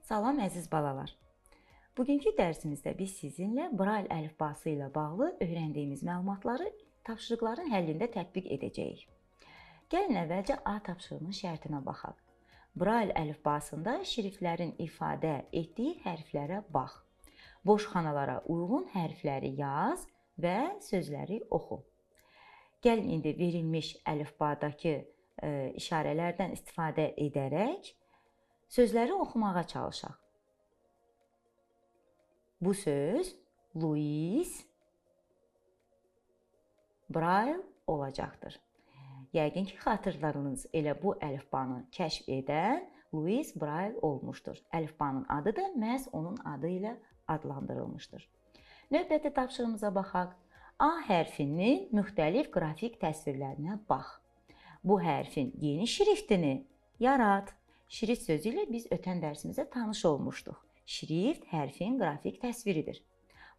Salam əziz balalar. Bugünkü dərsimizdə biz sizinlə Braille əlifbası ilə bağlı öyrəndiyimiz məlumatları tapşırıqların həllində tətbiq edəcəyik. Gəlin əvvəlcə A tapşırığının şərtinə baxaq. Braille əlifbasında şriftlərin ifadə etdiyi hərflərə bax. Boş xanalara uyğun hərfləri yaz və sözləri oxu. Gəlin indi verilmiş əlifbadakı işarələrdən istifadə edərək sözləri oxumağa çalışaq. Bu söz Louis Braille olacaqdır. Yəqin ki, xatırladınız, elə bu əlifbanı kəşf edən Louis Braille olmuşdur. Əlifbanın adı da məhz onun adı ilə adlandırılmışdır. Növbəti tapşırığımıza baxaq. A hərfinin müxtəlif qrafik təsvirlərinə bax. Bu hərfin yeni şriftini yarat. Şrift sözü ilə biz ötən dərsimizdə tanış olmuşduq. Şrift hərfin qrafik təsviridir.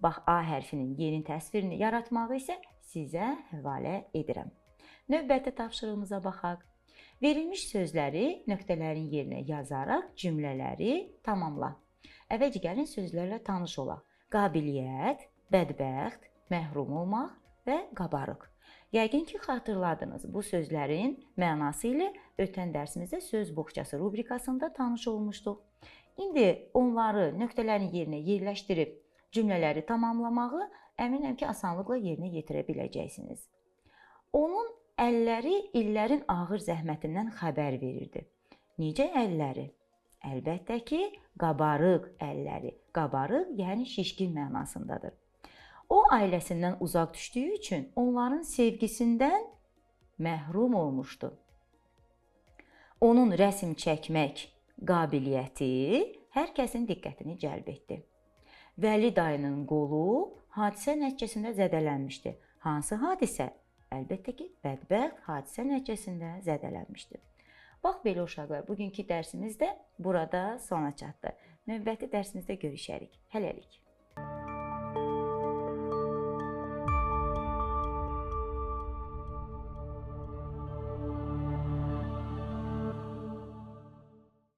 Bax, A hərfinin yeni təsvirini yaratmağı isə sizə həvalə edirəm. Növbəti tapşırığımıza baxaq. Verilmiş sözləri nöqtələrin yerinə yazaraq cümlələri tamamla. Əvvəlcə gəlin sözlərlə tanış olaq. Qabiliyyət, bədbəxt, məhrum olmaq və qabarıq. Yəqin ki, xatırladınız, bu sözlərin mənası ilə ötən dərsimizdə söz boğçası rubrikasında tanış olmuşduq. İndi onları nöqtələrin yerinə yerləşdirib cümlələri tamamlamağı əminəm ki, asanlıqla yerinə yetirə biləcəksiniz. Onun əlləri illərin ağır zəhmətindən xəbər verirdi. Necə əlləri? Əlbəttə ki, qabarıq əlləri. Qabarıq, yəni şişkin mənasındadır. O, ailəsindən uzaq düşdüyü üçün onların sevgisindən məhrum olmuşdu. Onun rəsm çəkmək qabiliyyəti hər kəsin diqqətini cəlb etdi. Vəli dayının qolu hadisə nəticəsində zədələnmişdi. Hansı hadisə? Əlbəttə ki, bədbəxt hadisə nəticəsində zədələnmişdi. Bax, belə uşaqlar, bugünkü dərsimiz də burada sona çatdı. Növbəti dərsimizdə görüşərik. Hələlik.